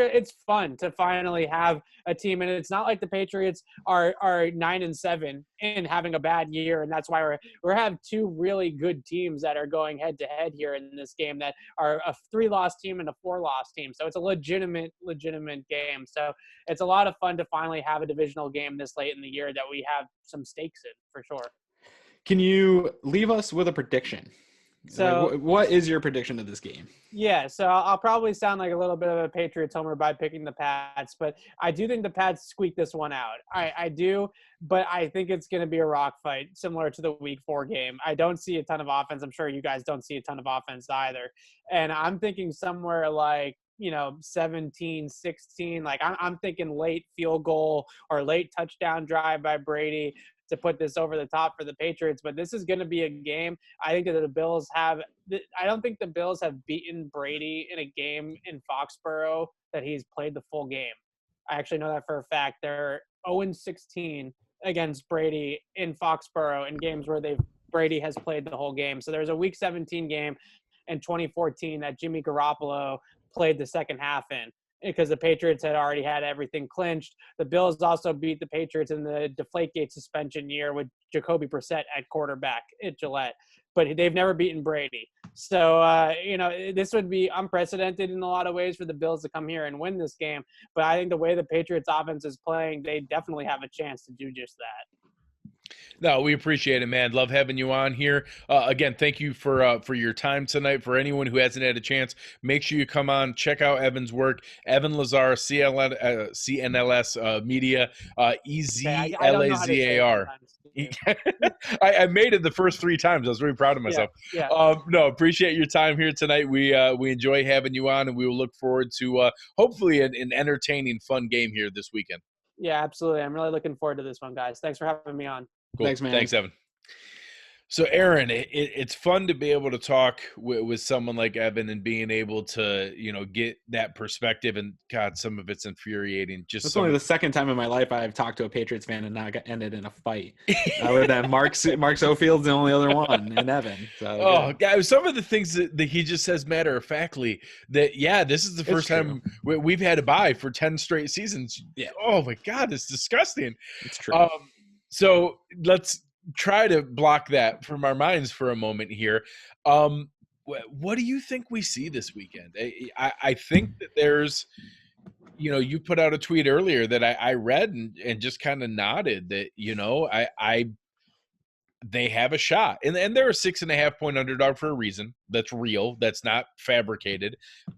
fun to finally have a team. And it's not like the Patriots are 9-7 and having a bad year. And that's why we're have two really good teams that are going head to head here in this game that are a 3-loss team and a 4-loss team. So it's a legitimate game. So it's a lot of fun to finally have a divisional game this late in the year that we have some stakes in, for sure. Can you leave us with a prediction? So what is your prediction of this game? Yeah, so I'll probably sound like a little bit of a Patriots homer by picking the Pats, but I do think the Pats squeak this one out. I do, but I think it's going to be a rock fight, similar to the Week 4 game. I don't see a ton of offense. I'm sure you guys don't see a ton of offense either. And I'm thinking somewhere like, 17-16. Like I'm thinking late field goal or late touchdown drive by Brady to put this over the top for the Patriots. But this is going to be a game. I think that I don't think the Bills have beaten Brady in a game in Foxborough that he's played the full game. I actually know that for a fact. They're 0-16 against Brady in Foxborough in games where Brady has played the whole game. So there's a Week 17 game in 2014 that Jimmy Garoppolo played the second half in, because the Patriots had already had everything clinched. The Bills also beat the Patriots in the Deflategate suspension year with Jacoby Brissett at quarterback at Gillette, but they've never beaten Brady. So, this would be unprecedented in a lot of ways for the Bills to come here and win this game. But I think the way the Patriots offense is playing, they definitely have a chance to do just that. No, we appreciate it, man. Love having you on here. Again, thank you for your time tonight. For anyone who hasn't had a chance, make sure you come on, check out Evan's work. Evan Lazar, CNLS Media, EZLAZAR. I made it the first 3 times. I was really proud of myself. Yeah. No, appreciate your time here tonight. We enjoy having you on, and we will look forward to hopefully an entertaining, fun game here this weekend. Yeah, absolutely. I'm really looking forward to this one, guys. Thanks for having me on. Cool. Thanks, man. Thanks, Evan. So, Aaron, it's fun to be able to talk with someone like Evan and being able to, get that perspective. And God, some of it's infuriating. That's only the second time in my life I've talked to a Patriots fan and not ended in a fight. With that Mark Sofield's the only other one, and Evan. So, yeah, some of the things that he just says matter of factly that, this is the first time we've had a bye for 10 straight seasons. Yeah. Oh my God, it's disgusting. It's true. So let's try to block that from our minds for a moment here. What do you think we see this weekend? I think that there's, you put out a tweet earlier that I read and just kind of nodded that, they have a shot, and they're a 6.5 point underdog for a reason. That's real. That's not fabricated.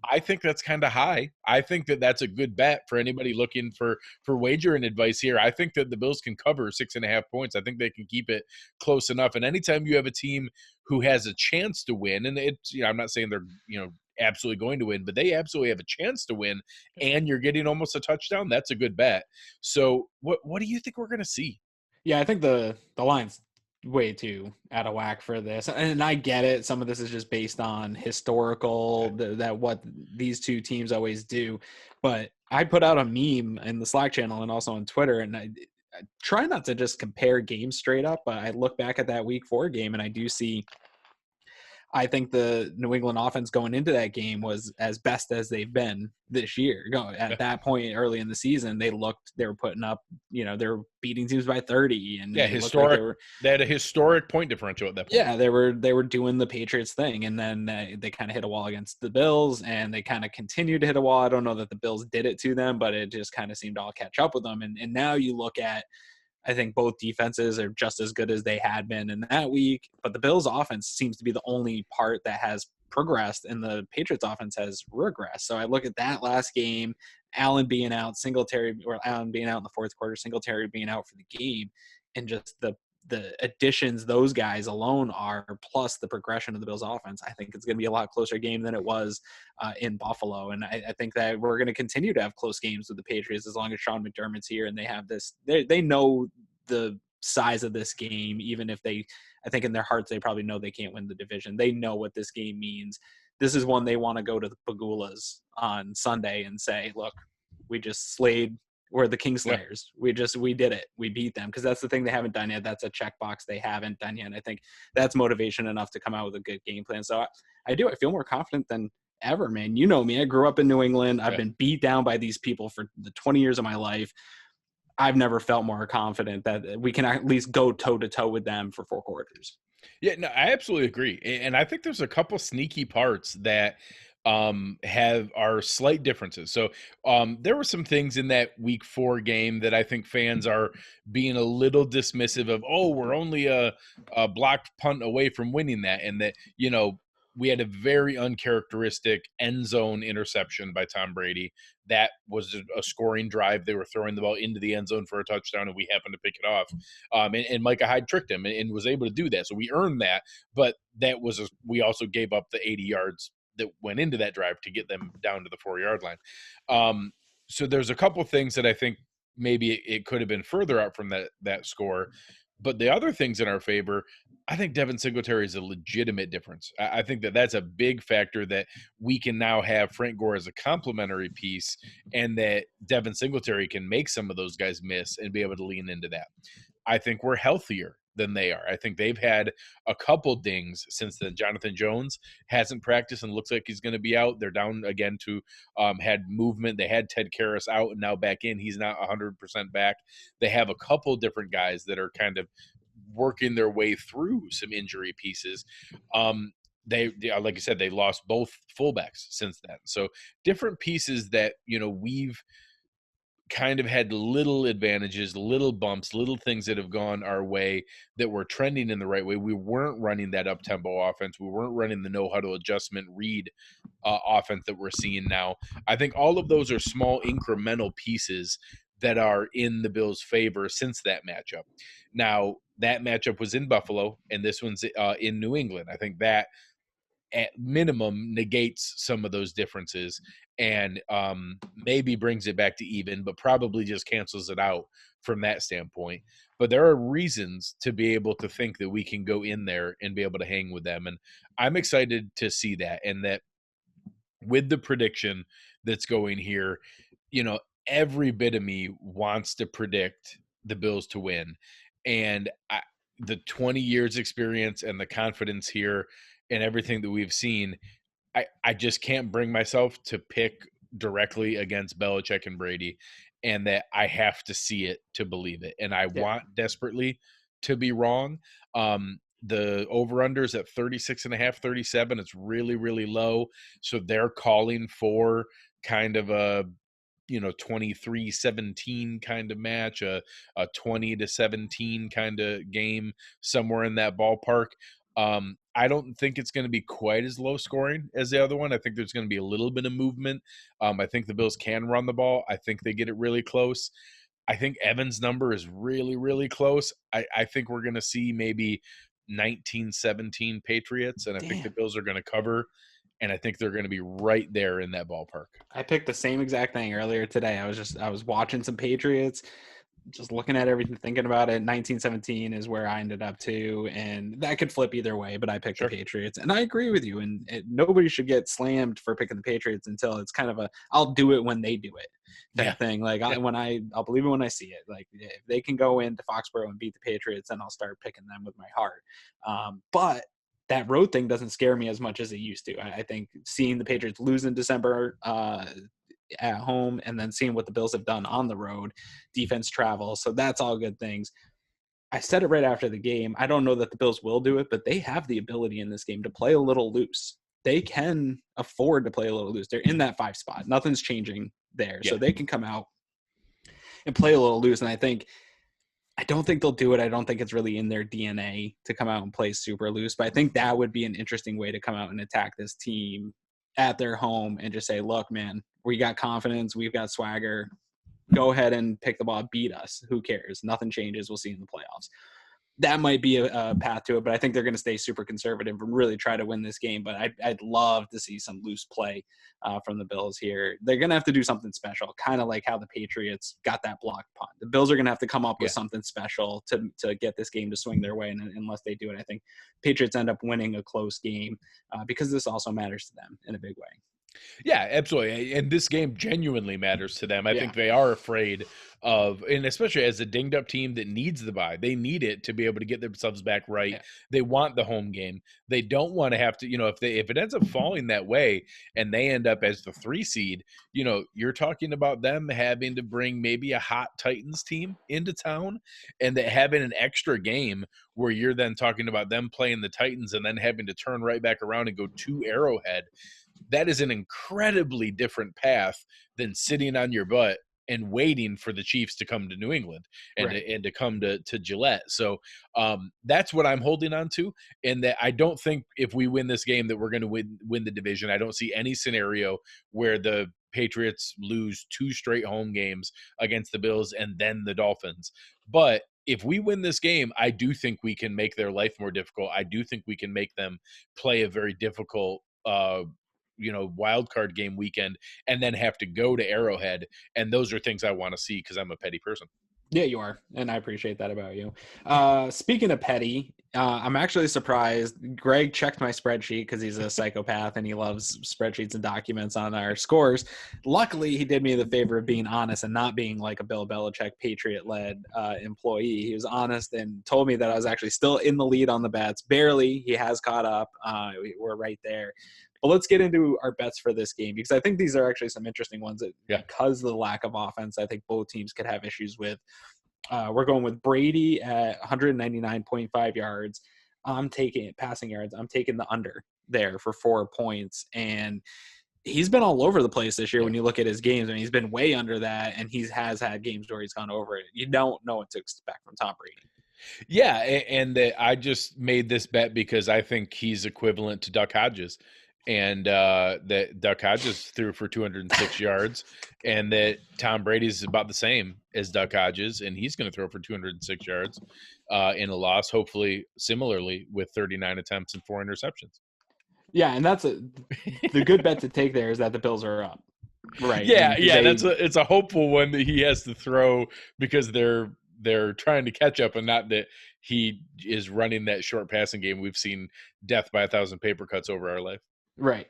I think that's kind of high. I think that that's a good bet for anybody looking for wagering advice here. I think that the Bills can cover 6.5 points. I think they can keep it close enough. And anytime you have a team who has a chance to win, and it's, I'm not saying they're, absolutely going to win, but they absolutely have a chance to win, and you're getting almost a touchdown, that's a good bet. So what do you think we're going to see? Yeah, I think the line's way too out of whack for this, and I get it. Some of this is just based on historical that what these two teams always do. But I put out a meme in the Slack channel and also on Twitter, and I try not to just compare games straight up, but I look back at that Week 4 game and I do see. I think the New England offense going into that game was as best as they've been this year. At that point early in the season, they were putting up, they were beating teams by 30, and historic. They had a historic point differential at that point. Yeah, they were doing the Patriots thing, and then they kind of hit a wall against the Bills, and they kind of continued to hit a wall. I don't know that the Bills did it to them, but it just kind of seemed to all catch up with them. And now you look at, I think both defenses are just as good as they had been in that week, but the Bills offense seems to be the only part that has progressed, and the Patriots offense has regressed. So I look at that last game, Allen being out in the fourth quarter, Singletary being out for the game, and just the additions those guys alone are, plus the progression of the Bills offense. I think it's going to be a lot closer game than it was in Buffalo. And I think that we're going to continue to have close games with the Patriots as long as Sean McDermott's here and they have this, they know the size of this game, even if I think in their hearts, they probably know they can't win the division. They know what this game means. This is one they want to go to the Pagulas on Sunday and say, look, we just slayed, we're the Kingslayers. Yeah. We did it. We beat them, because that's the thing they haven't done yet. That's a checkbox they haven't done yet. And I think that's motivation enough to come out with a good game plan. So I feel more confident than ever, man. You know me. I grew up in New England. I've been beat down by these people for the 20 years of my life. I've never felt more confident that we can at least go toe-to-toe with them for 4 quarters. Yeah, no, I absolutely agree. And I think there's a couple sneaky parts that are slight differences. So there were some things in that Week 4 game that I think fans are being a little dismissive of. Oh, we're only a blocked punt away from winning that, and that we had a very uncharacteristic end zone interception by Tom Brady. That was a scoring drive. They were throwing the ball into the end zone for a touchdown, and we happened to pick it off. And Micah Hyde tricked him and was able to do that. So we earned that, but that was we also gave up the 80 yards that went into that drive to get them down to the 4-yard line. So there's a couple things that I think maybe it could have been further out from that score. But the other things in our favor, I think Devin Singletary is a legitimate difference. I think that's a big factor, that we can now have Frank Gore as a complementary piece, and that Devin Singletary can make some of those guys miss and be able to lean into that. I think we're healthier than they are. I think they've had a couple dings since then. Jonathan Jones hasn't practiced and looks like he's going to be out. They're down again to had movement. They had Ted Karras out and now back in. He's not 100% back. They have a couple different guys that are kind of working their way through some injury pieces. They like I said, they lost both fullbacks since then. So different pieces that, we've kind of had little advantages, little bumps, little things that have gone our way that were trending in the right way. We weren't running that up-tempo offense. We weren't running the no-huddle adjustment read offense that we're seeing now. I think all of those are small incremental pieces that are in the Bills' favor since that matchup. Now, that matchup was in Buffalo, and this one's in New England. I think that at minimum negates some of those differences and maybe brings it back to even, but probably just cancels it out from that standpoint. but there are reasons to be able to think that we can go in there and be able to hang with them. And I'm excited to see that, and that with the prediction that's going here, every bit of me wants to predict the Bills to win. And the 20 years experience and the confidence here and everything that we've seen, I just can't bring myself to pick directly against Belichick and Brady, and that I have to see it to believe it. And I want desperately to be wrong. The over-unders at 36.5, 37, it's really, really low. So they're calling for kind of a 23-17 kind of match, a 20-17 kind of game, somewhere in that ballpark. I don't think it's going to be quite as low scoring as the other one. I think there's going to be a little bit of movement. I think the Bills can run the ball. I think they get it really close. I think Evan's number is really, really close. I think we're going to see maybe 19-17 Patriots, and I think the Bills are going to cover, and I think they're going to be right there in that ballpark. I picked the same exact thing earlier today. I was watching some Patriots, just looking at everything, thinking about it. 19-17 is where I ended up too, and that could flip either way, but I picked the Patriots, and I agree with you. And nobody should get slammed for picking the Patriots until it's kind of I'll do it when they do it type thing. Like I'll believe it when I see it. Like if they can go into Foxborough and beat the Patriots, then I'll start picking them with my heart. But that road thing doesn't scare me as much as it used to. I think seeing the Patriots lose in December at home, and then seeing what the Bills have done on the road, defense travel, so that's all good things. I said it right after the game. I don't know that the Bills will do it, but they have the ability in this game to play a little loose. They can afford to play a little loose. They're in that 5 spot. Nothing's changing there. So they can come out and play a little loose. And I don't think they'll do it. I don't think it's really in their DNA to come out and play super loose, but I think that would be an interesting way to come out and attack this team at their home and just say, look, man, we got confidence. We've got swagger. Go ahead and pick the ball, beat us. Who cares? Nothing changes. We'll see in the playoffs. That might be a path to it, but I think they're going to stay super conservative and really try to win this game. But I'd love to see some loose play from the Bills here. They're going to have to do something special, kind of like how the Patriots got that blocked punt. The Bills are going to have to come up with something special to get this game to swing their way. And unless they do it, I think Patriots end up winning a close game because this also matters to them in a big way. Yeah, absolutely. And this game genuinely matters to them. I think they are afraid of, and especially as a dinged up team that needs the bye, they need it to be able to get themselves back right. Yeah. They want the home game. They don't want to have to, if it ends up falling that way and they end up as the 3 seed, you're talking about them having to bring maybe a hot Titans team into town, and that having an extra game where you're then talking about them playing the Titans and then having to turn right back around and go to Arrowhead. That is an incredibly different path than sitting on your butt and waiting for the Chiefs to come to New England and to come to Gillette. So that's what I'm holding on to. And that I don't think if we win this game that we're going to win the division. I don't see any scenario where the Patriots lose 2 straight home games against the Bills and then the Dolphins. But if we win this game, I do think we can make their life more difficult. I do think we can make them play a very difficult wild card game weekend and then have to go to Arrowhead. And those are things I want to see because I'm a petty person. Yeah, you are. And I appreciate that about you. Speaking of petty, I'm actually surprised. Greg checked my spreadsheet because he's a psychopath and he loves spreadsheets and documents on our scores. Luckily, he did me the favor of being honest and not being like a Bill Belichick Patriot-led employee. He was honest and told me that I was actually still in the lead on the bets. Barely. He has caught up. We're right there. But let's get into our bets for this game because I think these are actually some interesting ones because of the lack of offense. I think both teams could have issues with. We're going with Brady at 199.5 yards. I'm taking passing yards. I'm taking the under there for 4 points. And he's been all over the place this year when you look at his games. I mean, he's been way under that, and he has had games where he's gone over it. You don't know what to expect from Tom Brady. Yeah, and I just made this bet because I think he's equivalent to Duck Hodges. And that Duck Hodges threw for 206 yards, and that Tom Brady's about the same as Duck Hodges, and he's going to throw for 206 yards in a loss, hopefully similarly with 39 attempts and 4 interceptions. Yeah, and that's the good bet to take there is that the Bills are up. Right. Yeah, it's a hopeful one that he has to throw because they're they're trying to catch up, and not that he is running that short passing game. We've seen death by 1,000 paper cuts over our life. Right.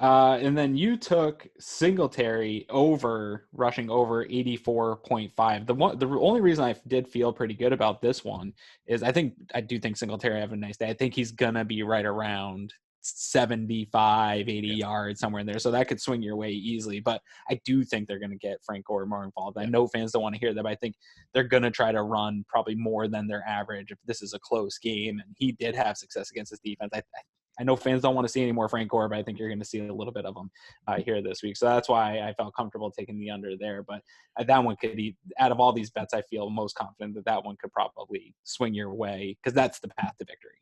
And then you took Singletary over rushing over 84.5. The only reason I did feel pretty good about this one is I do think Singletary have a nice day. I think he's gonna be right around 75, 80 yards, somewhere in there. So that could swing your way easily. But I do think they're going to get Frank Gore more involved. I know fans don't want to hear that, but I think they're going to try to run probably more than their average if this is a close game. And he did have success against his defense. I know fans don't want to see any more Frank Gore, but I think you're going to see a little bit of him here this week. So that's why I felt comfortable taking the under there. But that one could be, out of all these bets, I feel most confident that one could probably swing your way because that's the path to victory.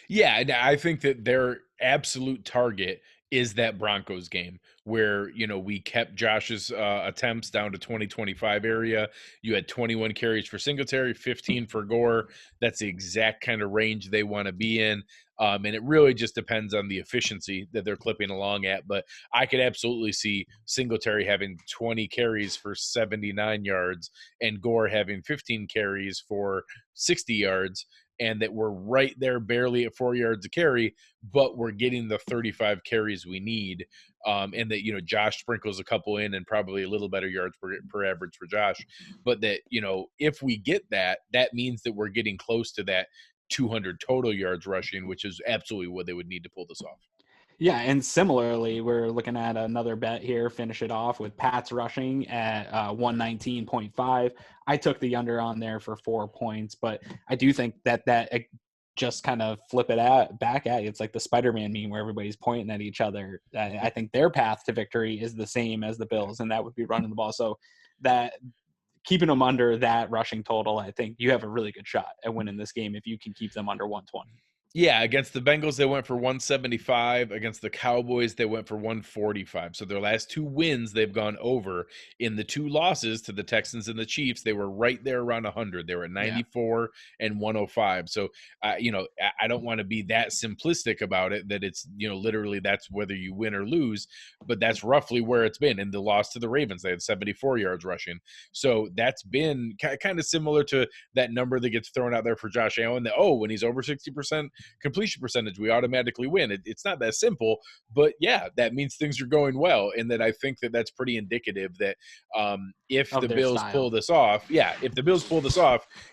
Yeah, and I think that their absolute target is that Broncos game where, we kept Josh's attempts down to 20-25 area. You had 21 carries for Singletary, 15 for Gore. That's the exact kind of range they want to be in. And it really just depends on the efficiency that they're clipping along at. But I could absolutely see Singletary having 20 carries for 79 yards and Gore having 15 carries for 60 yards. And that we're right there barely at 4 yards a carry, but we're getting the 35 carries we need. And that, Josh sprinkles a couple in and probably a little better yards per average for Josh. But that, if we get that, that means that we're getting close to that 200 total yards rushing, which is absolutely what they would need to pull this off. Yeah, and similarly, we're looking at another bet here, finish it off with Pats rushing at 119.5. I took the under on there for 4 points, but I do think that just kind of flip it back at you. It's like the Spider-Man meme where everybody's pointing at each other. I think their path to victory is the same as the Bills, and that would be running the ball. So that keeping them under that rushing total, I think you have a really good shot at winning this game if you can keep them under 120. Yeah, against the Bengals, they went for 175. Against the Cowboys, they went for 145. So their last two wins, they've gone over. In the two losses to the Texans and the Chiefs, they were right there around 100. They were at 94 and 105. So, I don't want to be that simplistic about it, that it's, literally that's whether you win or lose, but that's roughly where it's been. In the loss to the Ravens, they had 74 yards rushing. So that's been kind of similar to that number that gets thrown out there for Josh Allen, that, when he's over 60%, completion percentage, we automatically win. It's not that simple, but yeah, that means things are going well. And that I think that that's pretty indicative that if the Bills pull this off,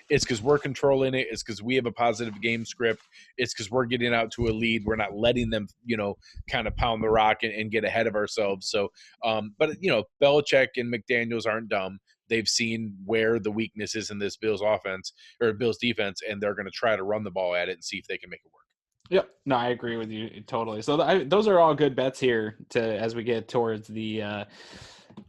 it's because we're controlling it. It's because we have a positive game script. It's because we're getting out to a lead. We're not letting them, kind of pound the rock and get ahead of ourselves. So, but Belichick and McDaniels aren't dumb. They've seen where the weakness is in this Bills offense or Bills defense, and they're going to try to run the ball at it and see if they can make it work. Yep. No, I agree with you totally. So those are all good bets here as we get towards the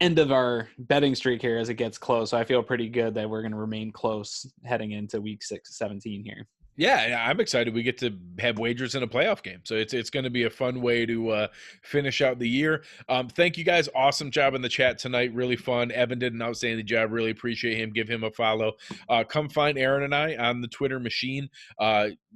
end of our betting streak here as it gets close. So I feel pretty good that we're going to remain close heading into week 17 here. Yeah, I'm excited. We get to have wagers in a playoff game. So it's going to be a fun way to finish out the year. Thank you guys. Awesome job in the chat tonight. Really fun. Evan did an outstanding job. Really appreciate him. Give him a follow. Come find Aaron and I on the Twitter machine,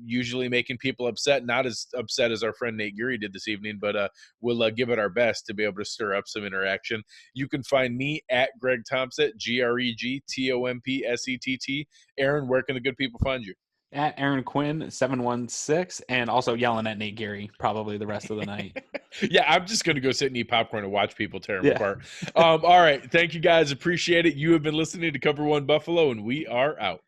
usually making people upset. Not as upset as our friend Nate Geary did this evening, but we'll give it our best to be able to stir up some interaction. You can find me at Greg Thompsett, GregTompsett. Aaron, where can the good people find you? At Aaron Quinn 716, and also yelling at Nate Geary probably the rest of the night. Yeah, I'm just going to go sit and eat popcorn and watch people tear them apart. All right. Thank you guys. Appreciate it. You have been listening to Cover One Buffalo, and we are out.